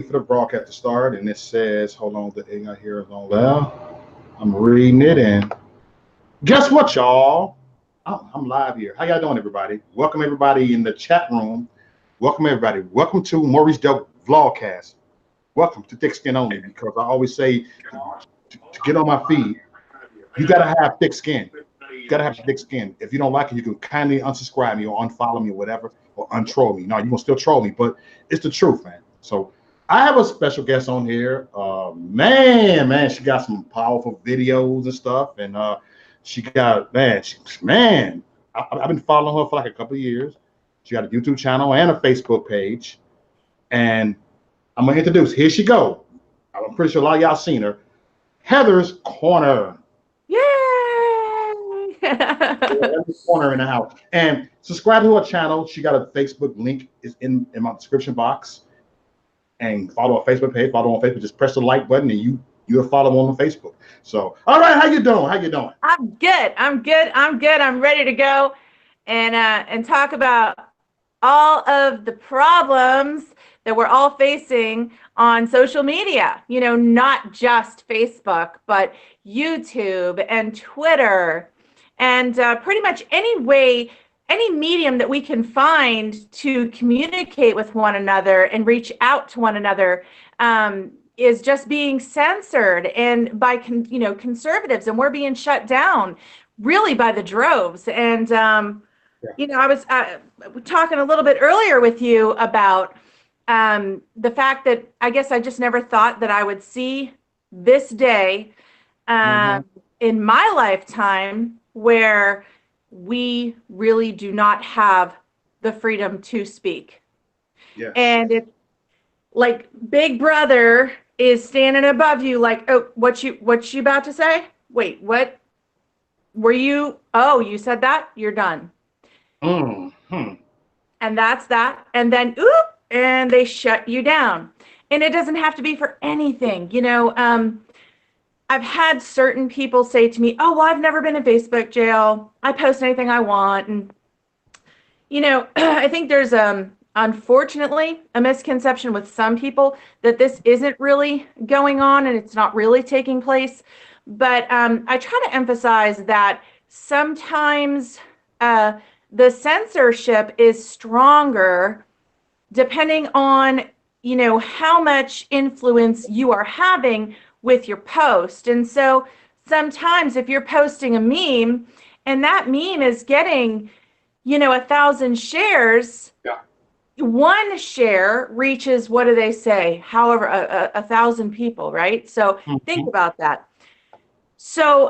for the broadcast to start, and it says, hold on, the thing I hear is on loud. I'm reading it, and guess what, y'all? I'm live here. How y'all doing, everybody? Welcome, everybody, in the chat room. Welcome, everybody. Welcome to Maurice Dope Vlogcast. Welcome to Thick Skin Only, because I always say to get on my feed, you got to have thick skin. You got to have thick skin. If you don't like it, you can kindly unsubscribe me or unfollow me or whatever, or untroll me. No, you can still troll me, but it's the truth, man. So I have a special guest on here. Man, she got some powerful videos and stuff, and she got man. I've been following her for like a couple of years. She got a YouTube channel and a Facebook page, and I'm gonna introduce. Here she go. I'm pretty sure a lot of y'all seen her. Heather's Corner. Yay! Heather's Corner in the house. And subscribe to her channel. She got a Facebook link is in my description box. And follow her Facebook page. Follow on Facebook. Just press the like button, and you'll follow on Facebook. So, all right, how you doing? How you doing? I'm good. I'm ready to go and talk about all of the problems that we're all facing on social media. You know, not just Facebook, but YouTube and Twitter, and pretty much any medium that we can find to communicate with one another and reach out to one another is just being censored and by conservatives, and we're being shut down really by the droves. And I was talking a little bit earlier with you about the fact that I guess I just never thought that I would see this day in my lifetime where we really do not have the freedom to speak. Yes. And it's like Big Brother is standing above you like, oh, what you about to say? Wait, what were you? Oh, you said that? You're done. Mm-hmm. And that's that. And then, oop, and they shut you down. And it doesn't have to be for anything. I've had certain people say to me, oh, well, I've never been in Facebook jail. I post anything I want. And, I think there's, unfortunately, a misconception with some people that this isn't really going on and it's not really taking place. But I try to emphasize that sometimes the censorship is stronger depending on, how much influence you are having with your post. And so sometimes if you're posting a meme and that meme is getting, 1,000 shares, one share reaches, what do they say? However, 1,000 people, right? So think about that. So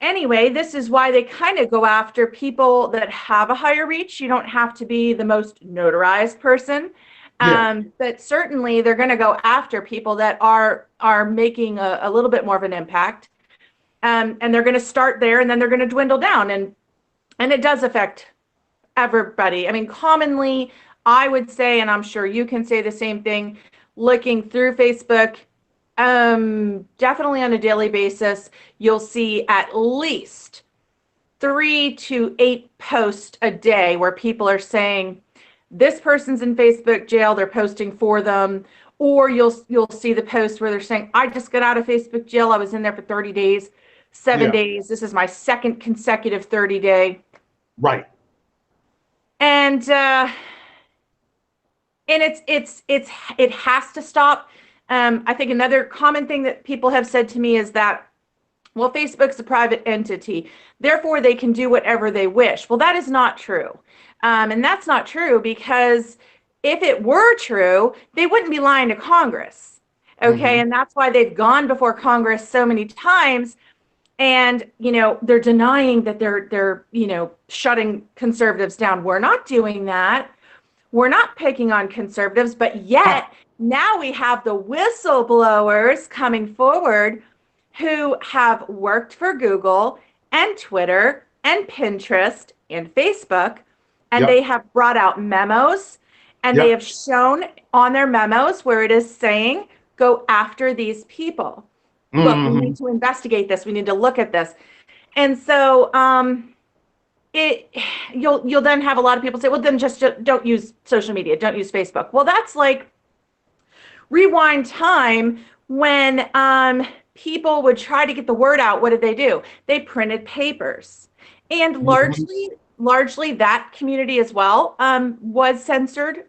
anyway, this is why they kind of go after people that have a higher reach. You don't have to be the most notarized person. But certainly they're going to go after people that are making a little bit more of an impact. And they're going to start there and then they're going to dwindle down. And it does affect everybody. I mean, commonly, I would say, and I'm sure you can say the same thing, looking through Facebook, definitely on a daily basis, you'll see at least 3 to 8 posts a day where people are saying, this person's in Facebook jail, they're posting for them. Or you'll see the post where they're saying, I just got out of Facebook jail. I was in there for 30 days, 7 days. This is my second consecutive 30 day. Right. And it has to stop. I think another common thing that people have said to me is that, well, Facebook's a private entity, therefore they can do whatever they wish. Well, that is not true. And that's not true because if it were true, they wouldn't be lying to Congress. Okay. And that's why they've gone before Congress so many times. And, they're denying that they're shutting conservatives down. We're not doing that. We're not picking on conservatives, but yet now we have the whistleblowers coming forward who have worked for Google and Twitter and Pinterest and Facebook, and they have brought out memos, and they have shown on their memos where it is saying, go after these people. Look, we need to investigate this. We need to look at this. And so you'll then have a lot of people say, well, then just don't use social media. Don't use Facebook. Well, that's like rewind time when people would try to get the word out. What did they do? They printed papers, and Mhm. largely that community as well was censored,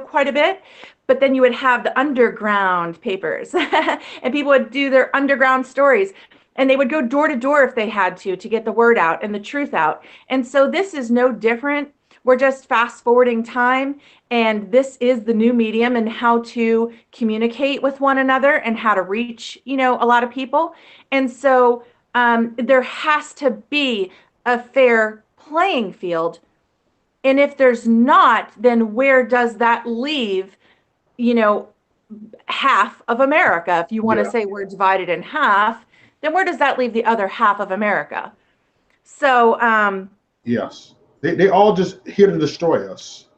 quite a bit. But then you would have the underground papers, and people would do their underground stories, and they would go door to door if they had to get the word out and the truth out. And so this is no different. We're just fast forwarding time, and this is the new medium and how to communicate with one another and how to reach, a lot of people. And so there has to be a fair playing field. And if there's not, then where does that leave, you know, half of America? If you want to Yeah. say we're divided in half, then where does that leave the other half of America? So, Yes. They all just here to destroy us.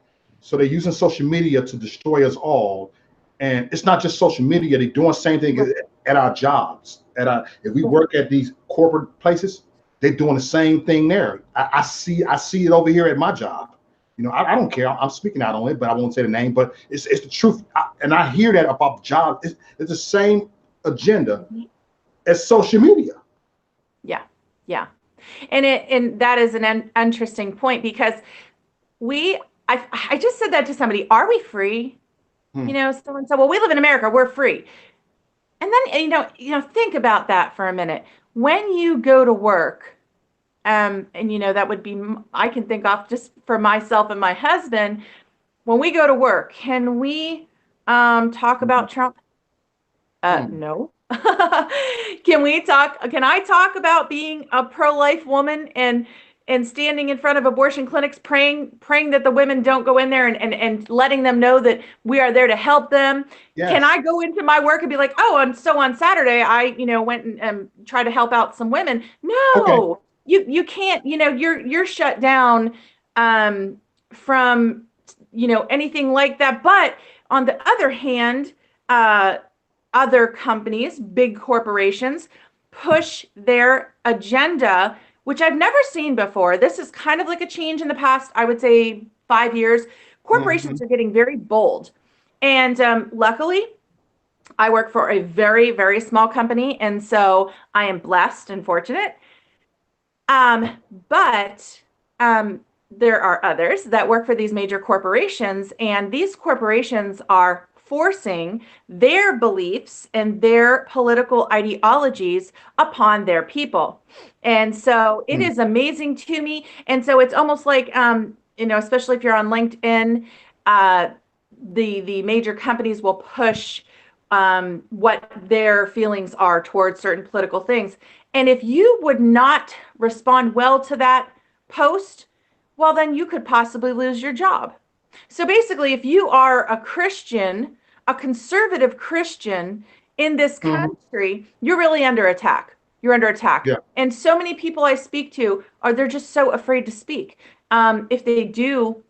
So they're using social media to destroy us all. And it's not just social media, they're doing the same thing at our jobs. If we work at these corporate places, they're doing the same thing there. I see it over here at my job. I don't care. I'm speaking out on it, but I won't say the name. But it's the truth, and I hear that about the job. It's the same agenda as social media. yeah, yeah. And that is an interesting point because I just said that to somebody. Are we free? Hmm. Someone said, well, we live in America, we're free. And then, think about that for a minute. When you go to work, and that would be, I can think off just for myself and my husband. When we go to work, can we talk Hmm. about Trump? Hmm. No. Can I talk about being a pro-life woman and standing in front of abortion clinics praying that the women don't go in there and letting them know that we are there to help them? Can Yes. I go into my work and be like, oh, and so on Saturday I, went and tried to help out some women? Okay. No, you can't, you're shut down from, anything like that. But on the other hand, uh, other companies, big corporations, push their agenda, which I've never seen before. This is kind of like a change in the past, I would say 5 years. Hmm. Corporations are getting very bold. And luckily, I work for a very, very small company. And so I am blessed and fortunate. Um, but there are others that work for these major corporations, and these corporations are forcing their beliefs and their political ideologies upon their people. And so it is amazing to me. And so it's almost like, especially if you're on LinkedIn, uh, the major companies will push what their feelings are towards certain political things. And if you would not respond well to that post, well, then you could possibly lose your job. So basically, if you are a Christian, a conservative Christian in this Hmm. country, you're really under attack. You're under attack. Yeah. And so many people I speak to they're just so afraid to speak. If they do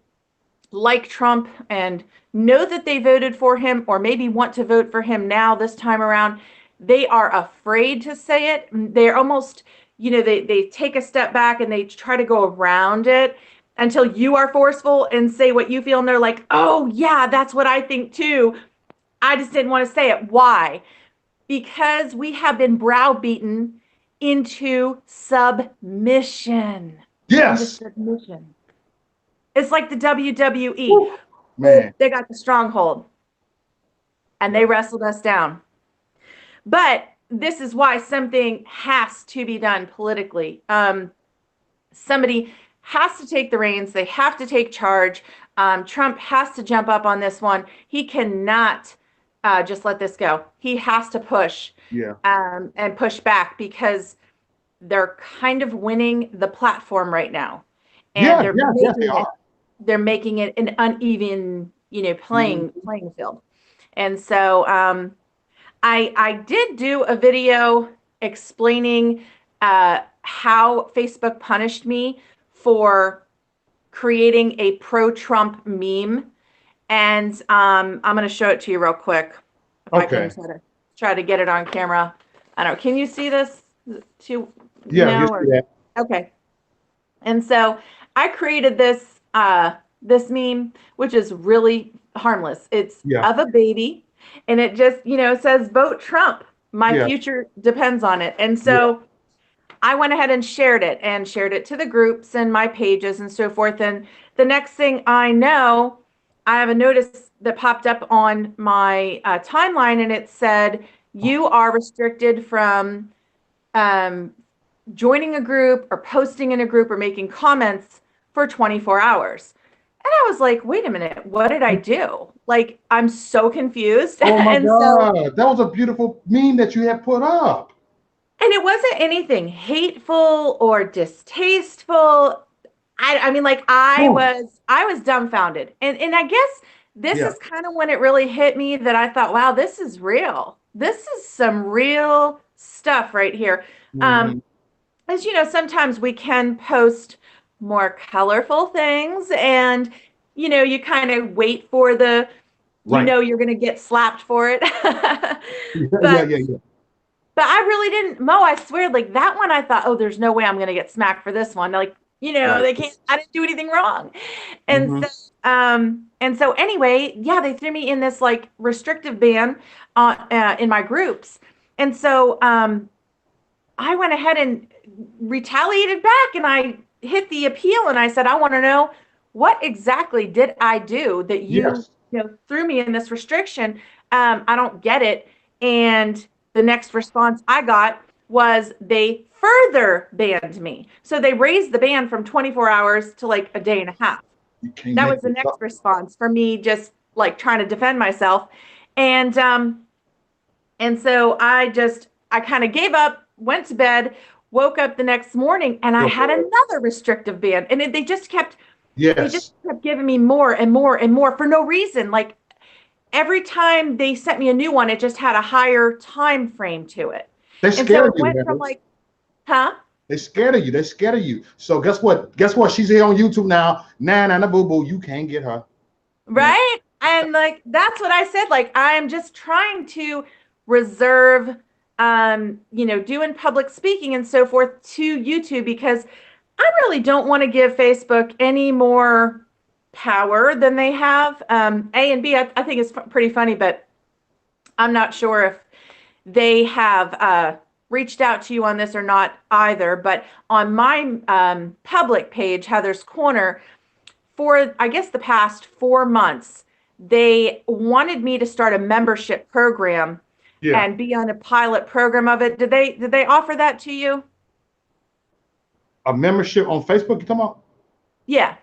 like Trump and know that they voted for him or maybe want to vote for him now this time around, they are afraid to say it. They're almost, they take a step back and they try to go around it until you are forceful and say what you feel. And they're like, oh, yeah, that's what I think too. I just didn't want to say it. Why? Because we have been browbeaten into submission. Into Yes. submission. It's like the WWE. Woo. Man. They got the stronghold and Yeah. they wrestled us down. But this is why something has to be done politically. Somebody has to take the reins. They have to take charge. Trump has to jump up on this one. He cannot just let this go. He has to push Yeah. and push back because they're kind of winning the platform right now, and Yeah. Yeah. Yes, they are. they're making it an uneven, Mhm. playing field. And so I did do a video explaining how Facebook punished me for creating a pro-Trump meme, and I'm going to show it to you real quick if I can Okay. try to get it on camera. I don't know. Can you see this? To Yeah. You no see or that? okay. And so I created this meme, which is really harmless. It's Yeah. of a baby, and it just, says vote Trump. My Yeah. future depends on it. And Yeah. so I went ahead and shared it to the groups and my pages and so forth. And the next thing I know, I have a notice that popped up on my timeline, and it said, you are restricted from um, joining a group or posting in a group or making comments for 24 hours. And I was like, wait a minute, what did I do? Like, I'm so confused. Oh my And so, God. That was a beautiful meme that you had put up. and it wasn't anything hateful or distasteful. I mean, like Boom. I was dumbfounded. And I guess this Yeah. is kind of when it really hit me that I thought, wow, this is real. This is some real stuff right here. Hmm. As you know, sometimes we can post more colorful things, and you kind of wait for Right. you're going to get slapped for it. Yeah, yeah, but yeah, yeah. but I really didn't, Mo, I swear, like that one, I thought, oh, there's no way I'm going to get smacked for this one. Like, Right. they can't, I didn't do anything wrong. And Hmm. so anyway, yeah, they threw me in this like restrictive ban in my groups. And so, I went ahead and retaliated back, and I hit the appeal, and I said, I want to know what exactly did I do that Yes. threw me in this restriction. I don't get it. And the next response I got was they further banned me. So they raised the ban from 24 hours to like a day and a half. You can't That make was the this next up. response for me, just like trying to defend myself. And so I kind of gave up, went to bed, woke up the next morning, and I Go had for it. another restrictive ban. And they just Yes. kept giving me more and more and more for no reason. Like every time they sent me a new one, it just had a higher time frame to it. They And so scared it you, went from man. like, huh? They scared of you. They scared of you. So guess what? Guess what? She's here on YouTube now. Nah, nah, nah, boo, boo. You can't get her. Yeah. Right? And like that's what I said. Like I'm just trying to reserve doing public speaking and so forth to YouTube because I really don't want to give Facebook any more power than they have. A and B, I think it's pretty funny, but I'm not sure if they have reached out to you on this or not either. But on my public page, Heather's Corner, for I guess the past 4 months, they wanted me to start a membership program Yeah. and be on a pilot program of it. Did they offer that to you? A membership on Facebook, you talking about? Yeah, for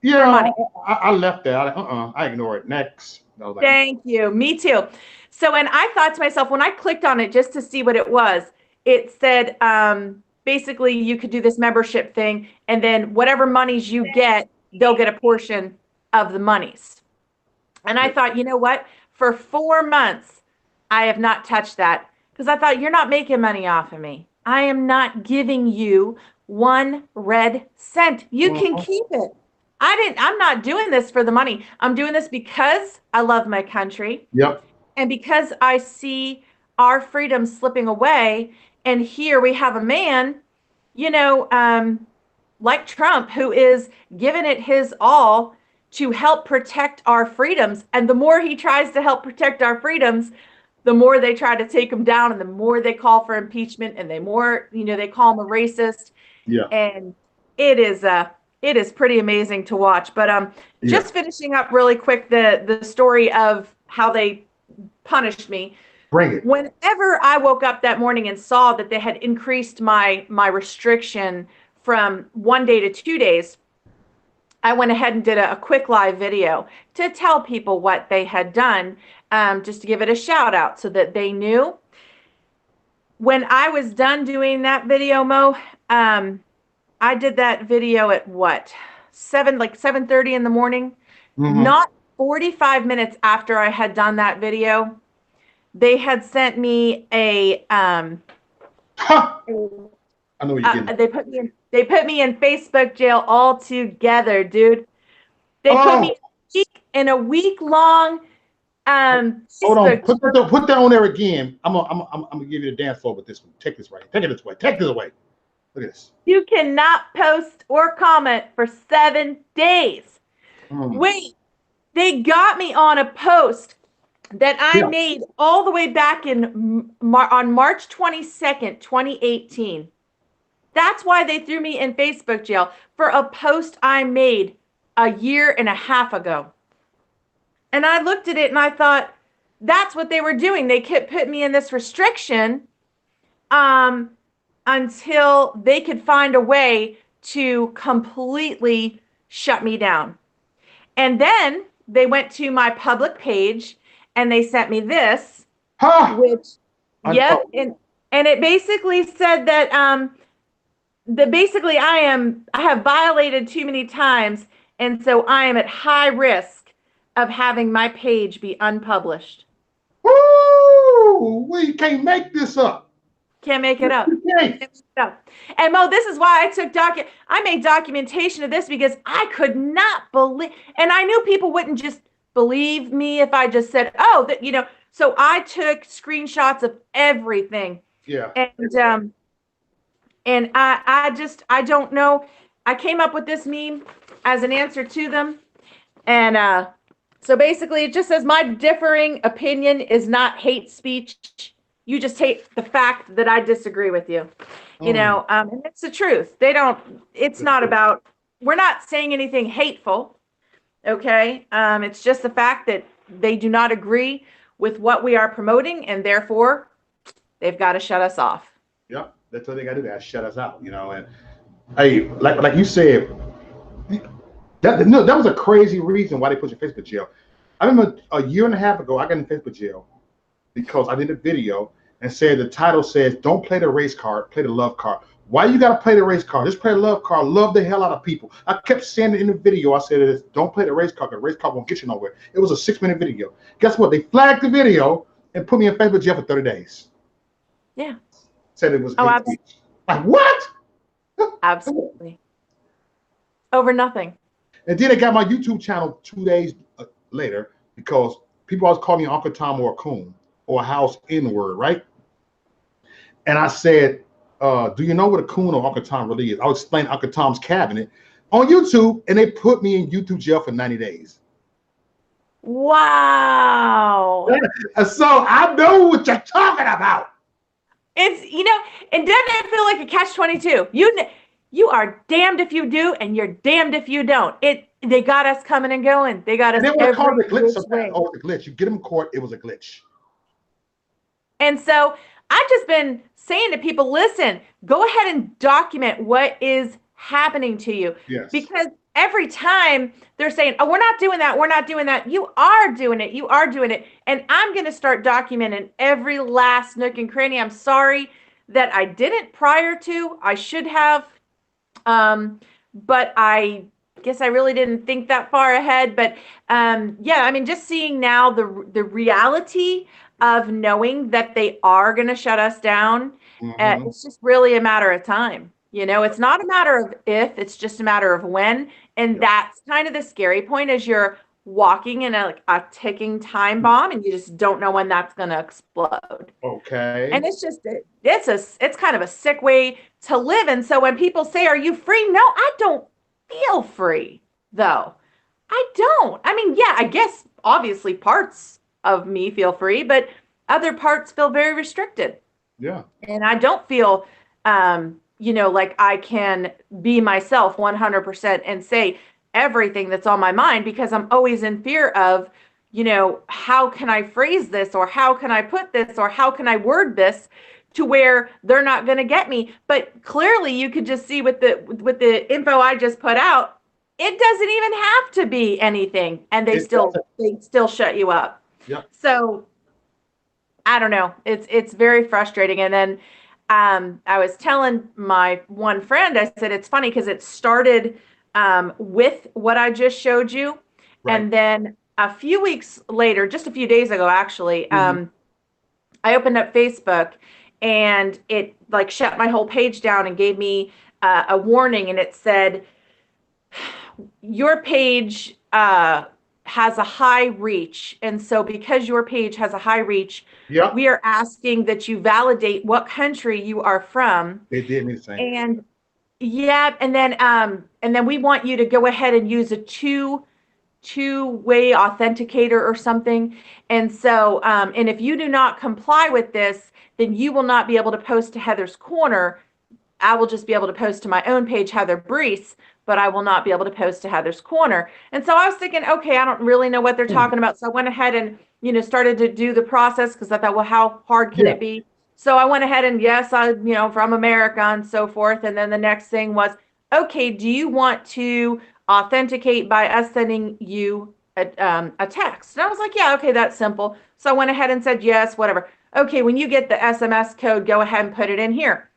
Yeah, money. I left that. I ignore it. Next. I was like, Thank you. Me too. So, and I thought to myself, when I clicked on it just to see what it was, it said basically you could do this membership thing, and then whatever monies you get, they'll get a portion of the monies. And I yeah. thought, you know what? For 4 months, I have not touched that because I thought, you're not making money off of me. I am not giving you one red cent. You can Mhm. keep it. I'm not doing this for the money. I'm doing this because I love my country Yep. and because I see our freedom slipping away. And here we have a man, you know, um, like Trump, who is giving it his all to help protect our freedoms. And the more he tries to help protect our freedoms, the more they try to take him down and the more they call for impeachment and they call him a racist. Yeah. And it is it is pretty amazing to watch. But Yeah. just finishing up really quick the story of how they punished me. Bring it. Whenever I woke up that morning and saw that they had increased my restriction from 1 day to 2 days, I went ahead and did a quick live video to tell people what they had done, just to give it a shout out so that they knew. When I was done doing that video, Mo, I did that video at what, 7:30 in the morning. Hmm. Not 45 minutes after I had done that video, they had sent me Ha! I know what you're getting. they put me in Facebook jail altogether, dude. They put me Oh, in a week long hold on. Facebook jail. Put that on there again. I'm gonna give you the dance floor with this one. Take this right. Take it this way. Take this away. Look at this. You cannot post or comment for 7 days. Mm. Wait, they got me on a post that I Yeah. made all the way back on March 22nd, 2018. That's why they threw me in Facebook jail for a post I made a year and a half ago. And I looked at it and I thought, that's what they were doing. They kept putting me in this restriction um, until they could find a way to completely shut me down. And then they went to my public page and they sent me this, Ha! which, yep, Unpublished. and it basically said that basically I have violated too many times, and so I am at high risk of having my page be unpublished. Woo! We can't make this up. Can't make it up. Okay. And Mo, this is why I made documentation of this because I could not believe, and I knew people wouldn't just believe me if I just said, oh, so I took screenshots of everything. Yeah. And I don't know. I came up with this meme as an answer to them. And so basically it just says my differing opinion is not hate speech. You just hate the fact that I disagree with you. And it's the truth. It's not about, we're not saying anything hateful. Okay. It's just the fact that they do not agree with what we are promoting, and therefore they've got to shut us off. Yep. That's what they got to do. They got to shut us out, And hey, like you said, that was a crazy reason why they put you in Facebook jail. I remember a year and a half ago, I got in Facebook jail because I did a video and said the title says, "Don't play the race card, play the love card." Why you gotta play the race card? Just play the love card. Love the hell out of people. I kept saying it in the video. I said, "Don't play the race card. The race card won't get you nowhere." It was a 6-minute video. Guess what? They flagged the video and put me in Facebook jail for 30 days. Yeah. Said it was hate speech. Like what? Absolutely. Over nothing. And then they got my YouTube channel 2 days later because people always call me Uncle Tom or a coon or a house N-word, right? And I said, do you know what a coon or Uncle Tom really is? I'll explain Uncle Tom's Cabinet on YouTube, and they put me in YouTube jail for 90 days. Wow. So I know what you're talking about. It's, and doesn't it feel like a catch-22? You are damned if you do, and you're damned if you don't. They got us coming and going. They got us every which way. Oh, it's a glitch. You get them in court, it was a glitch. And so I've just been saying to people, listen, go ahead and document what is happening to you. Yes. Because every time they're saying, oh, we're not doing that. We're not doing that. You are doing it. You are doing it. And I'm going to start documenting every last nook and cranny. I'm sorry that I didn't prior to. I should have. But I guess I really didn't think that far ahead. But yeah, I mean, just seeing now the reality of knowing that they are going to shut us down, it's just really a matter of time. It's not a matter of if, it's just a matter of when. And that's kind of the scary point, is you're walking in a ticking time bomb and you just don't know when that's going to explode. Okay. And it's kind of a sick way to live. And so when people say, are you free? No, I don't feel free though. I don't. I mean, yeah, I guess obviously parts of me feel free, but other parts feel very restricted. Yeah. And I don't feel, like I can be myself 100% and say everything that's on my mind, because I'm always in fear of, how can I phrase this, or how can I put this, or how can I word this to where they're not going to get me. But clearly you could just see with the info I just put out, it doesn't even have to be anything, and they still shut you up. Yeah. So I don't know. It's very frustrating. And then I was telling my one friend, I said, it's funny because it started with what I just showed you. Right. And then a few weeks later, just a few days ago, actually, I opened up Facebook and it shut my whole page down and gave me a warning. And it said, your page has a high reach. And so because your page has a high reach, we are asking that you validate what country you are from. They did me the same. And then we want you to go ahead and use a two-way authenticator or something. And so, and if you do not comply with this, then you will not be able to post to Heather's Corner. I will just be able to post to my own page, Heather Brees, but I will not be able to post to Heather's Corner. And so I was thinking, okay, I don't really know what they're talking about. So I went ahead and, started to do the process because I thought, well, how hard can it be? So I went ahead and yes, from America and so forth. And then the next thing was, okay, do you want to authenticate by us sending you a text? And I was like, yeah, okay, that's simple. So I went ahead and said, yes, whatever. Okay, when you get the SMS code, go ahead and put it in here.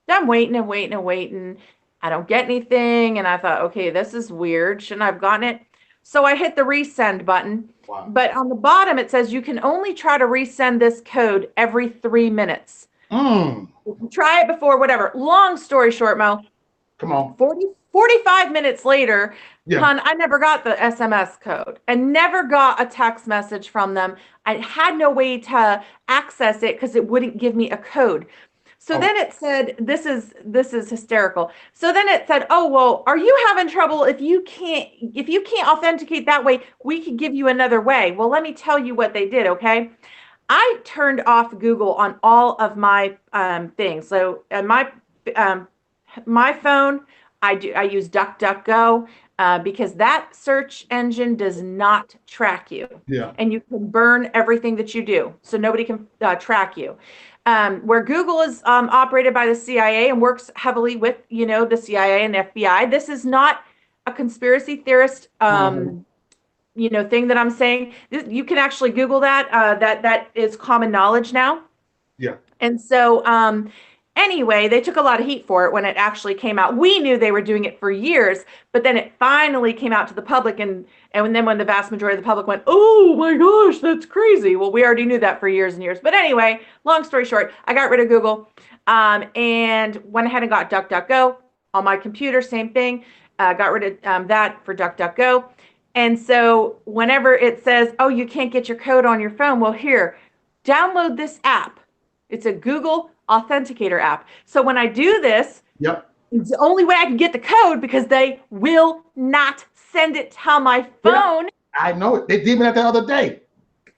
I'm waiting and waiting and waiting. I don't get anything. And I thought, okay, this is weird. Shouldn't I have gotten it? So I hit the resend button. Wow. But on the bottom, it says you can only try to resend this code every 3 minutes. Try it before, whatever. Long story short, Mo. Come on. 45 minutes later, Yeah. hon, I never got the SMS code and never got a text message from them. I had no way to access it because it wouldn't give me a code. So then it said, this is hysterical. So then it said, oh, well, are you having trouble? If you can't authenticate that way, we could give you another way. Well, let me tell you what they did. Okay. I turned off Google on all of my things. So my phone, I use DuckDuckGo because that search engine does not track you. Yeah. And you can burn everything that you do. So nobody can track you. Where Google is operated by the CIA and works heavily with, the CIA and FBI. This is not a conspiracy theorist, thing that I'm saying. You can actually Google that. That is common knowledge now. Yeah. And so, anyway, they took a lot of heat for it when it actually came out. We knew they were doing it for years, but then it finally came out to the public, and then when the vast majority of the public went, oh my gosh, that's crazy. Well, we already knew that for years and years. But anyway, long story short, I got rid of Google and went ahead and got DuckDuckGo on my computer. Same thing. Got rid of that for DuckDuckGo. And so whenever it says, oh, you can't get your code on your phone, well, here, download this app. It's a Google Authenticator app. So when I do this, it's the only way I can get the code because they will not send it to my phone. Yeah, I know it. They did that the other day.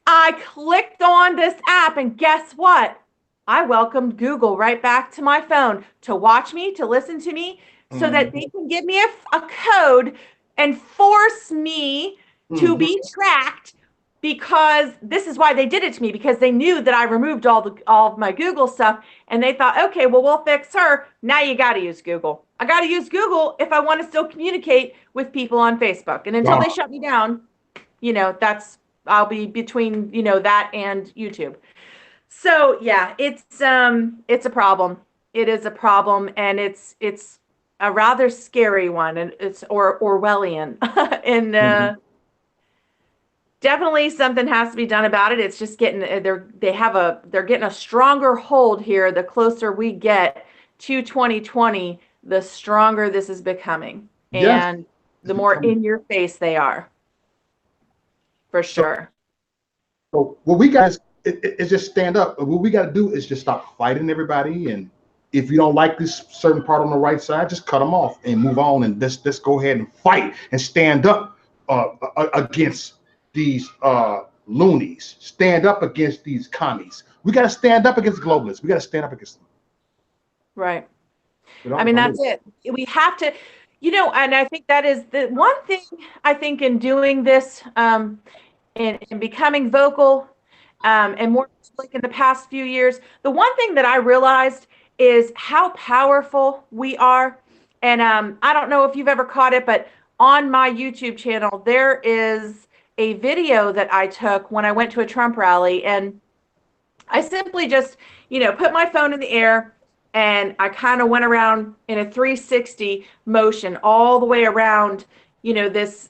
I clicked on this app and guess what? I welcomed Google right back to my phone to watch me, to listen to me, so that they can give me a code and force me to be tracked, because this is why they did it to me, because they knew that I removed all of my Google stuff, and they thought, okay, well, we'll fix her. Now you got to use Google. I got to use Google if I want to still communicate with people on Facebook. And until they shut me down, I'll be between, that and YouTube. So yeah, it's a problem. It is a problem, and it's a rather scary one, and it's Orwellian, and definitely something has to be done about it. It's just getting they're getting a stronger hold here. The closer we get to 2020, the stronger this is becoming, and the more in your face they are, for sure. So what we got is just stand up. What we got to do is just stop fighting everybody, and if you don't like this certain part on the right side, just cut them off and move on, and let's go ahead and fight and stand up against these loonies. Stand up against these commies. We got to stand up against globalists. We got to stand up against them. Right. I mean, that's it. We have to, and I think that is the one thing I think in doing this, in becoming vocal, and more like in the past few years, the one thing that I realized is how powerful we are. And I don't know if you've ever caught it, but on my YouTube channel, there is a video that I took when I went to a Trump rally, and I simply just, put my phone in the air, and I kind of went around in a 360 motion all the way around, this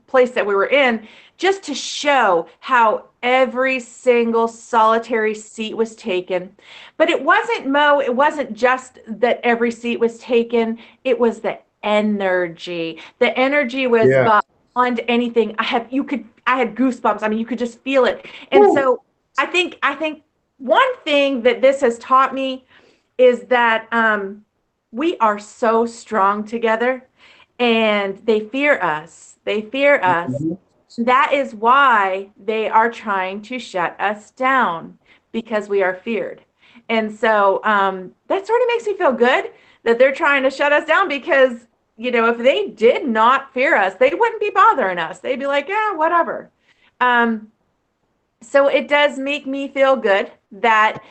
place that we were in, just to show how every single solitary seat was taken. But it wasn't just that every seat was taken. It was the energy. The energy was beyond anything. I had goosebumps. I mean, you could just feel it. And so I think one thing that this has taught me is that we are so strong together. and they fear us. They fear us. Mhm. That is why they are trying to shut us down, because we are feared. And so that sort of makes me feel good that they're trying to shut us down, because, if they did not fear us, they wouldn't be bothering us. They'd be like, yeah, whatever. Um, so it does make me feel good that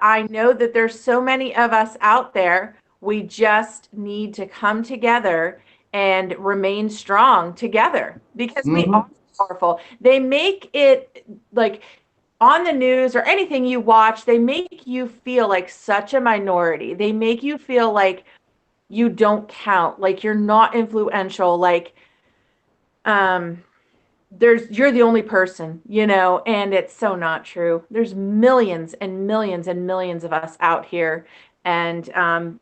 I know that there's so many of us out there. We just need to come together and remain strong together, because we are Mhm. powerful. They make it like on the news or anything you watch, they make you feel like such a minority. They make you feel like you don't count, like you're not influential, like um you're the only person, and it's so not true. There's millions and millions and millions of us out here. And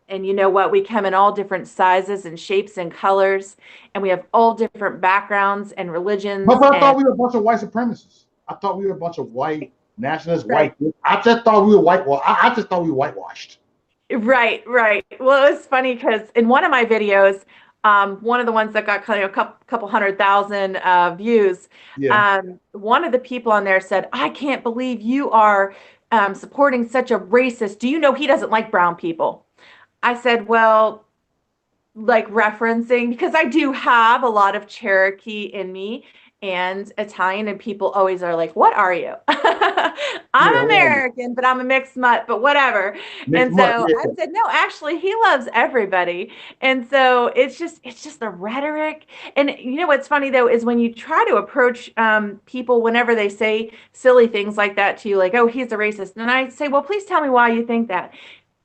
you know what? We come in all different sizes and shapes and colors, and we have all different backgrounds and religions. But I And thought we were a bunch of white supremacists. I thought we were a bunch of white nationalists, right, white. I just thought we were white. Well, I just thought we were whitewashed. right. Well, it was funny because in one of my videos, one of the ones that got kind of a couple 100,000 views, Yeah. one of the people on there said, "I can't believe you are supporting such a racist. Do you know he doesn't like brown people?" I said, "Well, like referencing, because I do have a lot of Cherokee in me and Italian, and people always are like, what are you?" Yeah. I'm Well, American, but I'm a mixed mutt, but whatever. next And month. so I Yeah. said, no, actually, he loves everybody. And so it's just the rhetoric. And what's funny though is when you try to approach people whenever they say silly things like that to you, like, oh, he's a racist, and I say, well, please tell me why you think that.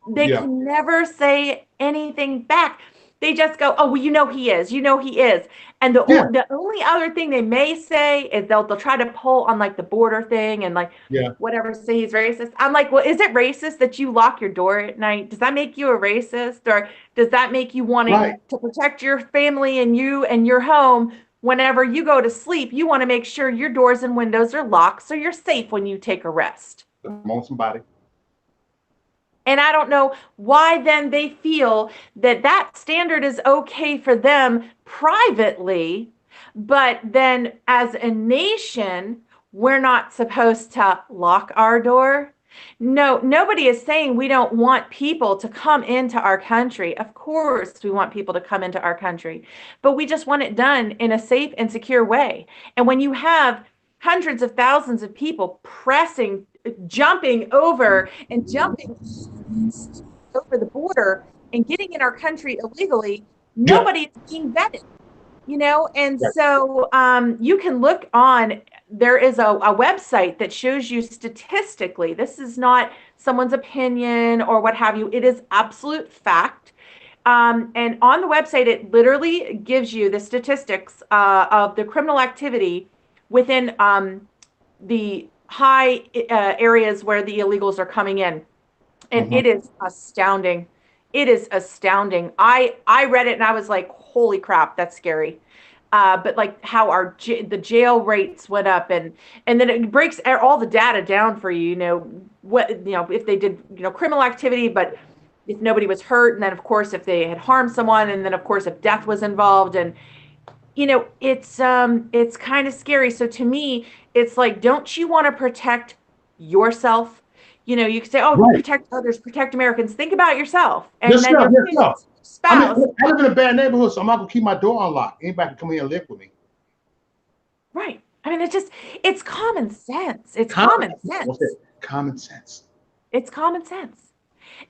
They Yeah. can never say anything back. They just go, "Oh, well, he is. He is." And the Yeah. the only other thing they may say is they'll try to pull on like the border thing and like Yeah. whatever, say he's racist. I'm like, well, is it racist that you lock your door at night? Does that make you a racist, or does that make you Right. wanting to protect your family and you and your home? Whenever you go to sleep, you want to make sure your doors and windows are locked so you're safe when you take a rest. Come on, somebody. And I don't know why then they feel that that standard is okay for them privately, but then as a nation, we're not supposed to lock our door. No, nobody is saying we don't want people to come into our country. Of course, we want people to come into our country, but we just want it done in a safe and secure way. And when you have hundreds of thousands of people jumping over and jumping over the border and getting in our country illegally, Yeah. nobody is being vetted, and Right. so you can look on. There is a website that shows you statistically, this is not someone's opinion or what have you, it is absolute fact. And on the website, it literally gives you the statistics of the criminal activity within the high areas where the illegals are coming in, and Mm-hmm. it is astounding. It is astounding. I read it and I was like, holy crap, that's scary. But like how the jail rates went up, and then it breaks all the data down for you. What if they did criminal activity, but if nobody was hurt, and then of course if they had harmed someone, and then of course if death was involved, and it's kind of scary. So to me, it's like, don't you want to protect yourself? You can say, oh, Right. protect others, protect Americans. Think about yourself, and then Yourself. your Yourself. kids, I mean, spouse. I live in a bad neighborhood, so I'm not gonna keep my door unlocked. Anybody can come in and live with me. Right. I mean, it's common sense. It's Common. common What's sense. it? Common sense. It's common sense.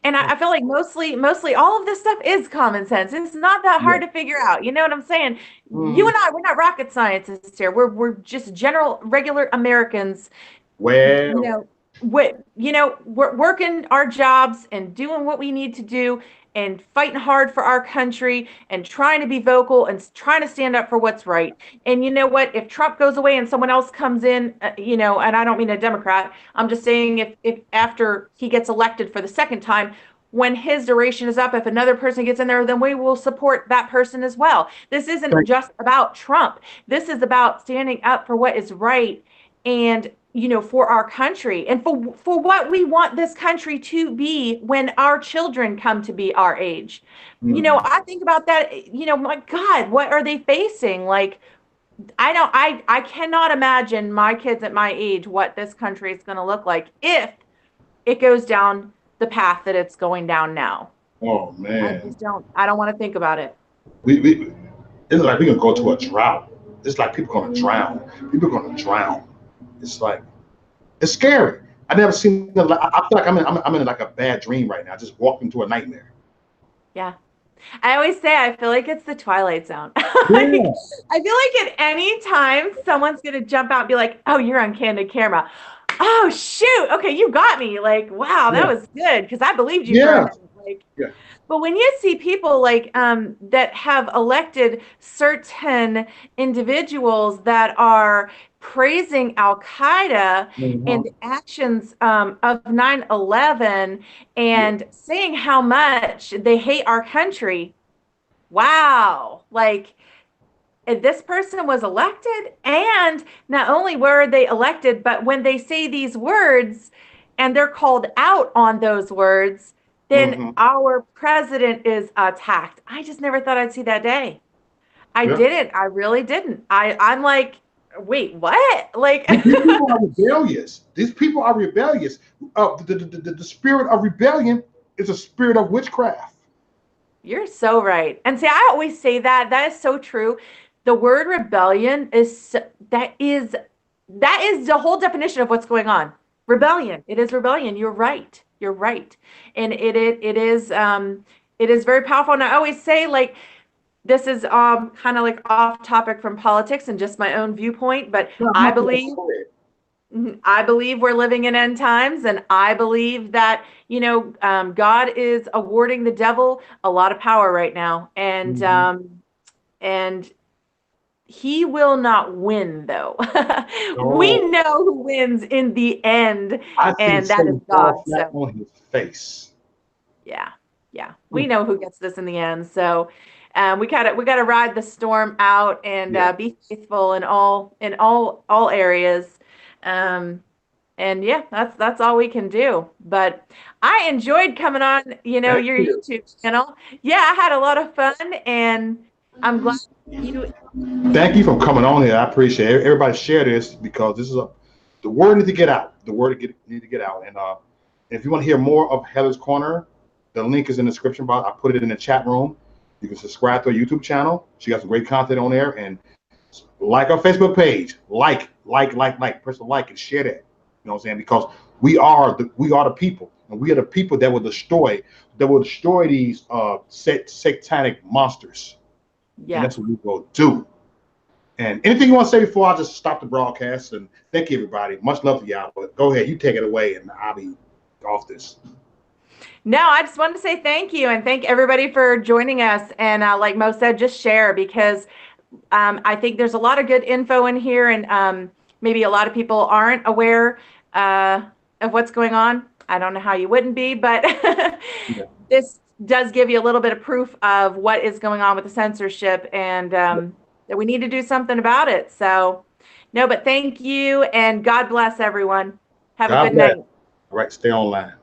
And I feel like mostly all of this stuff is common sense. It's not that Yeah. hard to figure out. You know what I'm saying? You Mm. and I, we're not rocket scientists here. We're just general, regular Americans, you Well. know, we're working our jobs and doing what we need to do and fighting hard for our country and trying to be vocal and trying to stand up for what's right. And you know what? If Trump goes away and someone else comes in, and I don't mean a Democrat, I'm just saying if after he gets elected for the second time, when his duration is up, if another person gets in there, then we will support that person as well. This isn't Thank just about Trump. This is about standing up for what is right. And for our country and for what we want this country to be when our children come to be our age. Mhm. I think about that, my God, what are they facing? Like, I cannot imagine my kids at my age what this country is going to look like if it goes down the path that it's going down now. Oh I man, just I don't want to think about it. we it's like we're gonna go to a drought. It's like people gonna drown. People gonna drown. It's like it's scary. I never seen. I feel like I'm in like a bad dream right now. I just walked into a nightmare. Yeah. I always say I feel like it's the Twilight Zone. Like, Yes. I feel like at any time someone's gonna jump out and be like, "Oh, you're on candid camera." Oh shoot! Okay, you got me. Like, wow, that Yeah. was good because I believed you for a Yeah. minute. Like, Yeah. but when you see people like that have elected certain individuals that are praising Al Qaeda and Mhm. the actions of 9/11 Yeah. and saying how much they hate our country, wow, like this person was elected, and not only were they elected, but when they say these words and they're called out on those words, then Hmm. our president is attacked. I just never thought I'd see that day. I Yeah. didn't. I really didn't. I'm like, wait, what? Like, These people are rebellious. These people are rebellious. The spirit of rebellion is a spirit of witchcraft. you're so right. And see, I always say that. That is so true. The word rebellion that is that is the whole definition of what's going on. Rebellion. It is rebellion. You're right. You're right. And it is very powerful. And I always say, like, this is kind of like off topic from politics and just my own viewpoint, but No, I no, no, believe go ahead. I believe we're living in end times, and I believe that God is awarding the devil a lot of power right now, Mhm. and he will not win though. We Oh, know who wins in the end, I think and that is Satan God. fall flat So on his face. yeah, yeah, we Mm. know who gets this in the end. So we gotta ride the storm out and Yeah. be faithful in all areas. Um, and yeah, that's all we can do. But I enjoyed coming on, Thank your you. YouTube channel. Yeah, I had a lot of fun, and I'm glad you. Thank you for coming on here. I appreciate it. Everybody share this because this is the word needs to get out. The word need to get out. And if you want to hear more of Heather's Corner, the link is in the description box. I put it in the chat room. You can subscribe to her YouTube channel. She got some great content on there. And like our Facebook page. Like. Press the like and share that. You know what I'm saying? Because we are the people. And we are the people that will destroy these satanic monsters. And Yeah. that's what we will do. And anything you want to say before I just stop the broadcast? And thank you, everybody. Much love to y'all. But go ahead, you take it away, and I'll be off this. No, I just wanted to say thank you and thank everybody for joining us. And like Mo said, just share because I think there's a lot of good info in here, and maybe a lot of people aren't aware uh, of what's going on. I don't know how you wouldn't be, but Yeah. this does give you a little bit of proof of what is going on with the censorship, and that we need to do something about it. So, no, but thank you, and God bless everyone. Have a God good bless. night. All right, stay online.